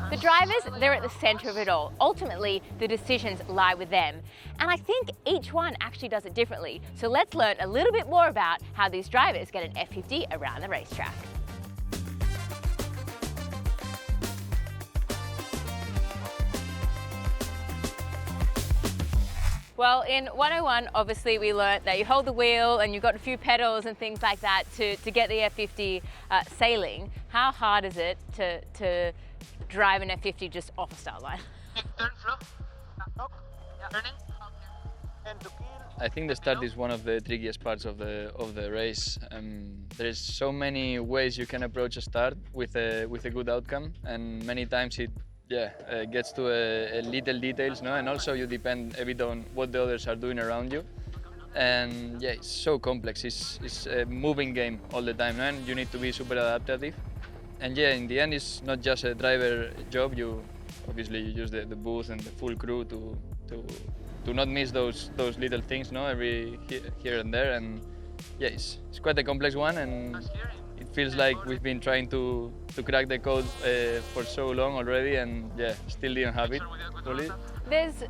The drivers, they're at the center of it all. Ultimately, the decisions lie with them. And I think each one actually does it differently. So let's learn a little bit more about how these drivers get an F50 around the racetrack. Well, in 101, obviously we learnt that you hold the wheel and you've got a few pedals and things like that to get the F50 sailing. How hard is it to drive an F50 just off a start line? I think the start is one of the trickiest parts of the race. There's so many ways you can approach a start with a good outcome, and many times it gets to a little details, no? And also you depend a bit on what the others are doing around you. And yeah, it's so complex. It's a moving game all the time, no? And you need to be super adaptive. And yeah, in the end, it's not just a driver job. Obviously you use the booth and the full crew to not miss those little things, no? Every here and there. And yeah, it's quite a complex one, and it feels like we've been trying to crack the code for so long already, and yeah, still didn't have it fully. There's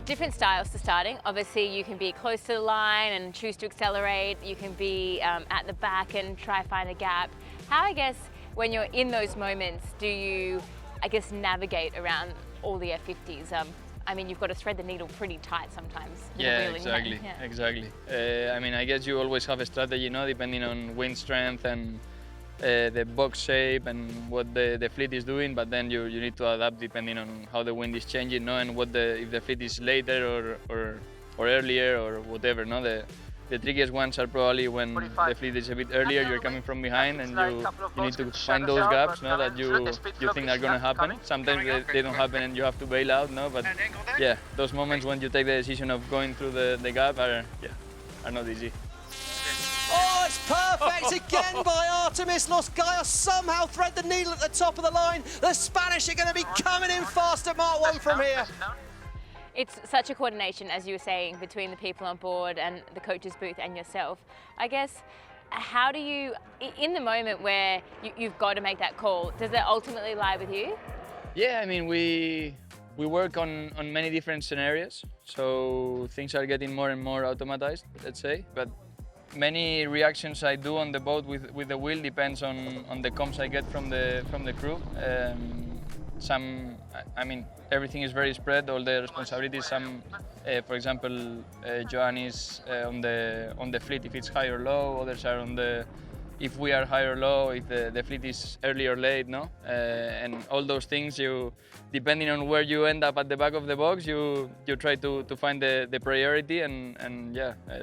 different styles to starting. Obviously, you can be close to the line and choose to accelerate. You can be at the back and try to find a gap. How, I guess, when you're in those moments, do you, I guess, navigate around all the F50s? I mean, you've got to thread the needle pretty tight sometimes. Yeah, exactly. I mean, I guess you always have a strategy, no, depending on wind strength and the box shape and what the fleet is doing, but then you need to adapt depending on how the wind is changing, no, and if the fleet is later or earlier or whatever, no. The trickiest ones are probably when the fleet is a bit earlier, you're coming from behind, and you need to find those gaps, no, that you think are going to happen. Sometimes they don't happen and you have to bail out, no, but yeah, those moments when you take the decision of going through the gap are not easy. Oh, it's perfect again by Artemis. Los Gallos somehow thread the needle at the top of the line. The Spanish are going to be coming in fast at Mark 1 from here. It's such a coordination, as you were saying, between the people on board and the coach's booth and yourself. I guess, how do you, in the moment where you've got to make that call, does it ultimately lie with you? Yeah, I mean, we work on many different scenarios, so things are getting more and more automatized, let's say. But many reactions I do on the boat with the wheel depends on the comms I get from the crew. I mean, everything is very spread, all the responsibilities. For example, Joan is on the fleet if it's high or low, others are on if we are high or low, if the fleet is early or late, no? And all those things, depending on where you end up at the back of the box, you try to find the priority and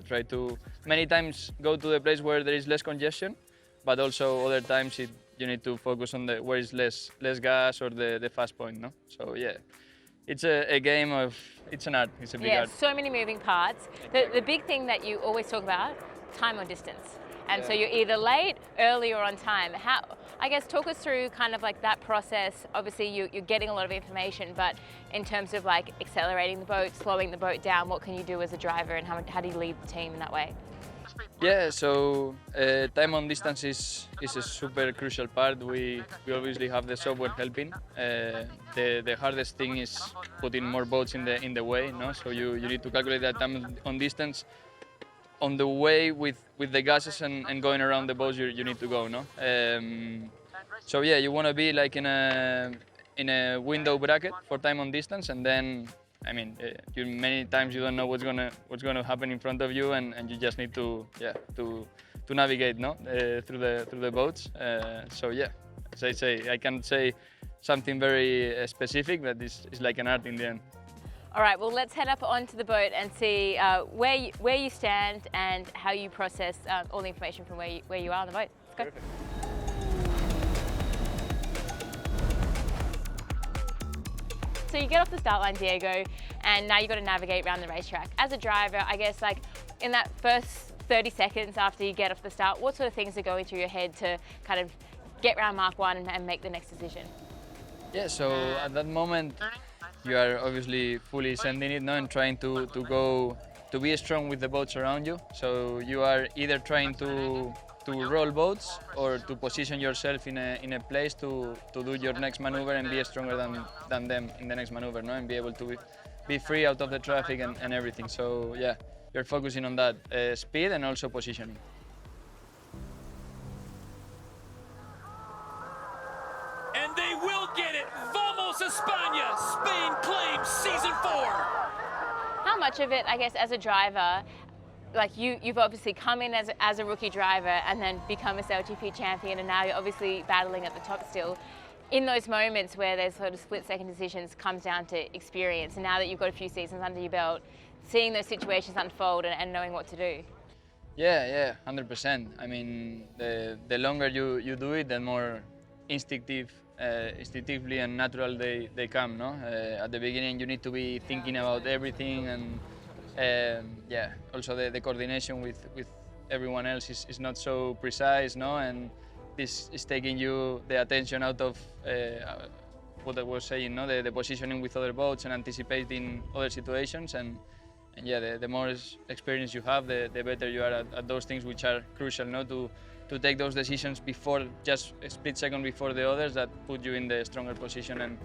try to many times go to the place where there is less congestion, but also other times you need to focus on where is less gas or the fast point, no? So yeah, it's a game of, it's an art, it's a big art. Yeah, so many moving parts. The big thing that you always talk about, time or distance. And so you're either late, early, or on time. I guess, talk us through kind of like that process. Obviously you're getting a lot of information, but in terms of like accelerating the boat, slowing the boat down, what can you do as a driver, and how do you lead the team in that way? Yeah, so time on distance is a super crucial part. We obviously have the software helping. The hardest thing is putting more boats in the way, no? So you need to calculate that time on distance on the way with the gases and going around the boats you need to go, no? So yeah, you want to be like in a window bracket for time on distance, and then I mean, many times you don't know what's gonna happen in front of you, and you just need to navigate, no, through the boats. So yeah, as I say, I can't say something very specific, but it's like an art in the end. All right, well, let's head up onto the boat and see where you stand and how you process all the information from where you are on the boat. Let's go. Perfect. So you get off the start line, Diego, and now you've got to navigate around the racetrack. As a driver, I guess, like in that first 30 seconds after you get off the start, what sort of things are going through your head to kind of get around Mark 1 and make the next decision? Yeah, so at that moment, you are obviously fully sending it, no, and trying to be strong with the boats around you. So you are either trying to to roll boats or to position yourself in a place to do your next maneuver and be stronger than them in the next maneuver, no? And be able to be free out of the traffic and everything. So yeah, you're focusing on that speed and also positioning. And they will get it. Vamos España! Spain claims season 4. How much of it, I guess, as a driver, like you've obviously come in as a rookie driver and then become a SailGP champion, and now you're obviously battling at the top still. In those moments where there's sort of split-second decisions, comes down to experience. And now that you've got a few seasons under your belt, seeing those situations unfold and knowing what to do. Yeah, 100%. I mean, the longer you do it, the more instinctively and natural they come, no? At the beginning, you need to be thinking about everything, and yeah, also the coordination with everyone else is not so precise, no? And this is taking you the attention out of what I was saying, no? The positioning with other boats and anticipating other situations, and yeah, the more experience you have, the better you are at those things which are crucial, no? To take those decisions before, just a split second before the others, that put you in the stronger position and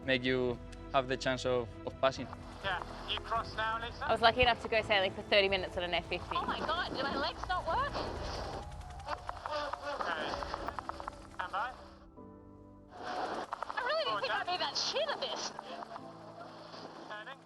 make you have the chance of passing. Yeah, you cross now, Lisa. I was lucky enough to go sailing for 30 minutes on an F50. Oh my God, do my legs not work? Okay. Stand by. I really didn't think I'd be that shit at this. Turning.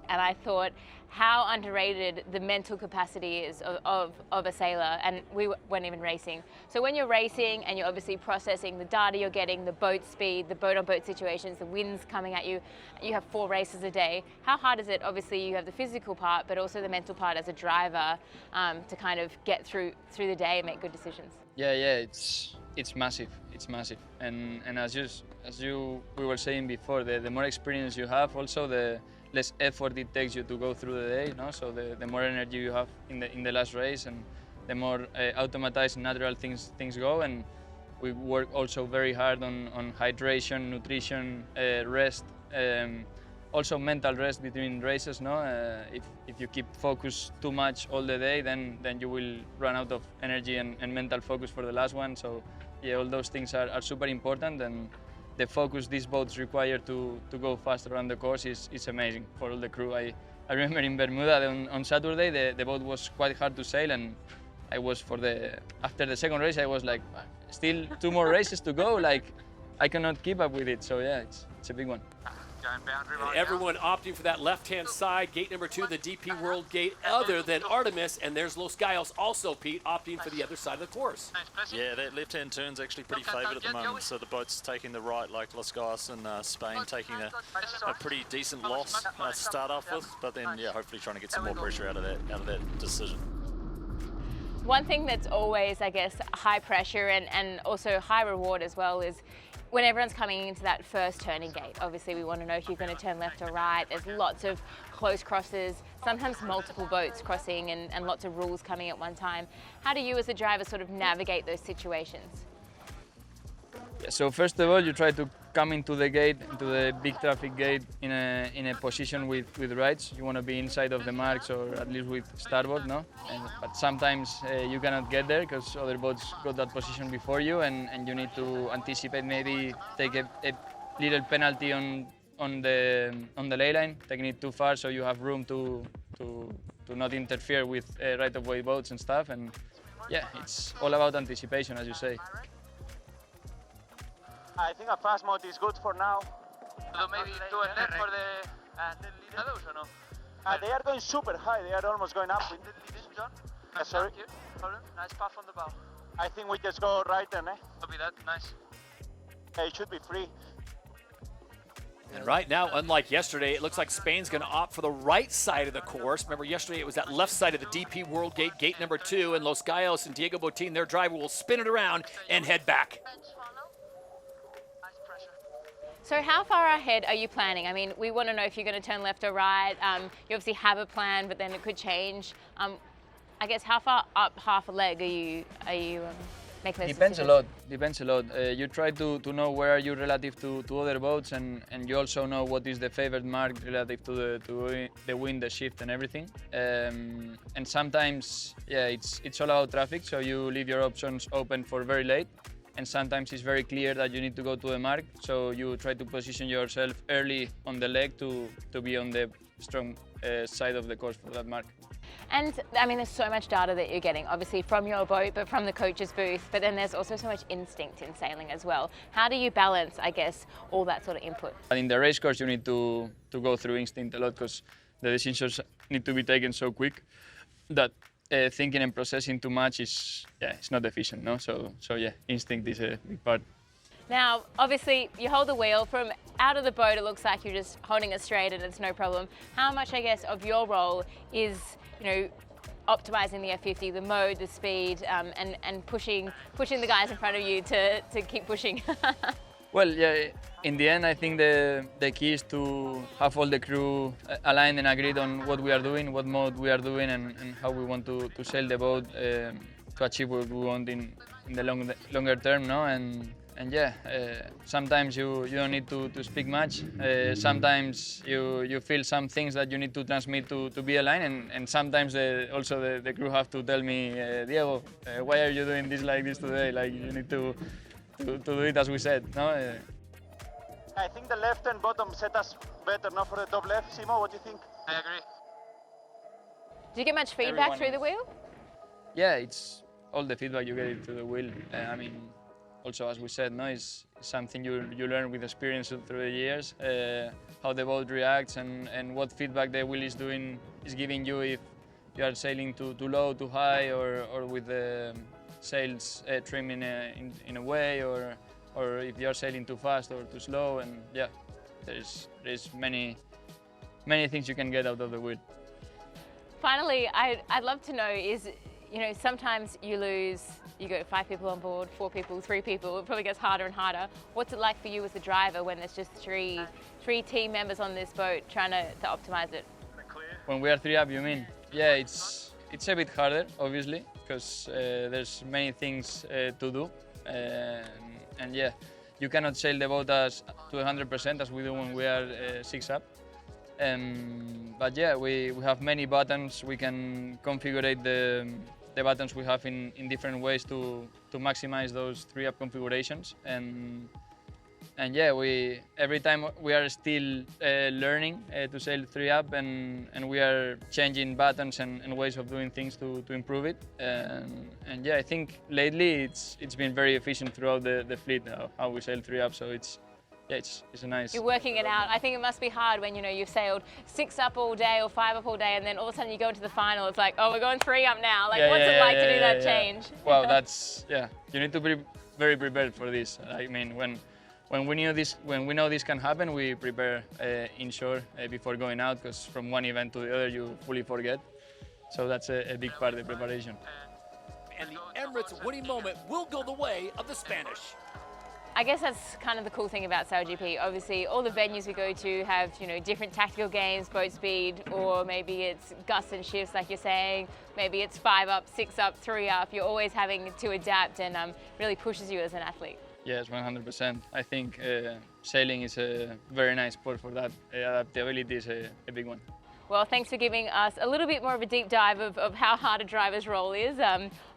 And I thought how underrated the mental capacity is of a sailor, and we weren't even racing. So when you're racing and you're obviously processing the data you're getting, the boat speed, the boat-on-boat situations, the winds coming at you, you have 4 races a day. How hard is it? Obviously you have the physical part, but also the mental part as a driver to kind of get through the day and make good decisions. Yeah, it's massive. It's massive, and as we were saying before, the more experience you have, also the less effort it takes you to go through the day, no? So the more energy you have in the last race, and the more automatized, natural things go. And we work also very hard on hydration, nutrition, rest, also mental rest between races, no? If you keep focused too much all the day, then you will run out of energy and mental focus for the last one. So yeah, all those things are super important, and the focus these boats require to go fast around the course is amazing for all the crew. I remember in Bermuda on Saturday, the boat was quite hard to sail, and I was after the second race, I was like, still 2 more races to go, like I cannot keep up with it. So yeah, it's a big one. Going boundary And right everyone opting for that left-hand side, gate number 2, the DP World Gate, other than Artemis, and there's Los Gallos also, Pete, opting for the other side of the course. now. Nice pressing. Yeah, that left-hand turn's actually pretty favoured at the moment, so the boat's taking the right, like Los Gallos and Spain, taking a pretty decent loss to start off with, but then yeah, hopefully trying to get some more pressure out of that decision. One thing that's always, I guess, high pressure and also high reward as well is when everyone's coming into that first turning gate. Obviously we want to know if you're going to turn left or right. There's lots of close crosses, sometimes multiple boats crossing, and lots of rules coming at one time. How do you as a driver sort of navigate those situations? Yeah, so first of all, you try to come into the gate, into the big traffic gate, in a position with rights. You want to be inside of the marks, or at least with starboard, no? But sometimes you cannot get there because other boats got that position before you, and you need to anticipate, maybe take a little penalty on the ley line, taking it too far, so you have room to not interfere with right-of-way boats and stuff. And yeah, it's all about anticipation, as you say. I think a fast mode is good for now. So maybe do a net for the others or no? They are going super high. They are almost going up. John? Sorry? Thank you. Problem? Nice puff on the bow. I think we just go right then, eh? Copy that. Nice. It should be free. And right now, unlike yesterday, it looks like Spain's going to opt for the right side of the course. Remember, yesterday it was that left side of the DP World Gate, gate number 2, and Los Gallos and Diego Botín, their driver, will spin it around and head back. So how far ahead are you planning? I mean, we want to know if you're going to turn left or right. You obviously have a plan, but then it could change. I guess how far up half a leg are you make those Depends a decisions? lot. Depends a lot. You try to know where are you relative to other boats, and you also know what is the favored mark relative to the wind, the shift, and everything. And sometimes, yeah, it's all about traffic. So you leave your options open for very late, and sometimes it's very clear that you need to go to the mark. So you try to position yourself early on the leg to be on the strong side of the course for that mark. And I mean, there's so much data that you're getting, obviously from your boat, but from the coach's booth, but then there's also so much instinct in sailing as well. How do you balance, I guess, all that sort of input? And in the race course, you need to go through instinct a lot, because the decisions need to be taken so quick that thinking and processing too much is, it's not efficient, no? So yeah, instinct is a big part. Now, obviously, you hold the wheel. From out of the boat, it looks like you're just holding it straight and it's no problem. How much, I guess, of your role is, optimizing the F50, the mode, the speed, and pushing the guys in front of you to keep pushing? Well, yeah, in the end, I think the key is to have all the crew aligned and agreed on what we are doing, what mode we are doing, and how we want to sail the boat to achieve what we want in the longer term, no? And yeah, sometimes you don't need to speak much. Sometimes you feel some things that you need to transmit to be aligned, and sometimes also the crew have to tell me, Diego, why are you doing this like this today? Like, you need to do it as we said, no? I think the left and bottom set us better, not for the top left. Simo, what do you think? I agree. Do you get much feedback Everyone through the wheel? Yeah, it's all the feedback you get through the wheel. I mean, also, as we said, no, it's something you learn with experience through the years, how the boat reacts and what feedback the wheel is giving you if you are sailing too low, too high, or with the sails trim in a way, or if you are sailing too fast or too slow. And yeah, there's many things you can get out of the wheel. Finally, I'd love to know is, sometimes you go 5 people on board, 4 people, 3 people, it probably gets harder and harder. What's it like for you as the driver when there's just three team members on this boat trying to optimize it? When we are 3 up, you mean? Yeah, it's a bit harder, obviously, because there's many things to do. And yeah, you cannot sail the boat to 100% as we do when we are 6 up. But yeah, we have many buttons. We can configure the buttons we have in different ways to maximize those 3-up configurations. And yeah, every time we are still learning to sail 3-up, and we are changing buttons and ways of doing things to improve it. And yeah, I think lately it's been very efficient throughout the fleet how we sail 3-up. So it's a nice. You're working it out. I think it must be hard when you've sailed 6 up all day or 5 up all day, and then all of a sudden you go into the final. It's like, oh, we're going 3 up now. Like, what's it like to do that change? Well, you need to be very prepared for this. I mean, when we know this can happen, we prepare inshore before going out, because from one event to the other you fully forget. So that's a big part of the preparation. And the Emirates winning moment will go the way of the Spanish. I guess that's kind of the cool thing about SailGP. Obviously, all the venues we go to have, different tactical games, boat speed, or maybe it's gusts and shifts, like you're saying. Maybe it's 5 up, 6 up, 3 up. You're always having to adapt, and really pushes you as an athlete. Yes, 100%. I think sailing is a very nice sport for that. Adaptability is a big one. Well, thanks for giving us a little bit more of a deep dive of how hard a driver's role is.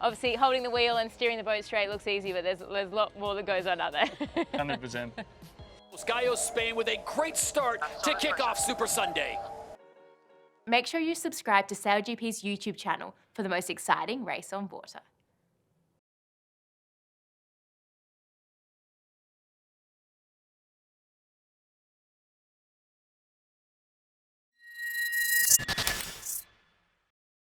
Obviously, holding the wheel and steering the boat straight looks easy, but there's a lot more that goes on out there. 100%. Los Gallos, Spain, with a great start to kick off Super Sunday. Make sure you subscribe to SailGP's YouTube channel for the most exciting race on water.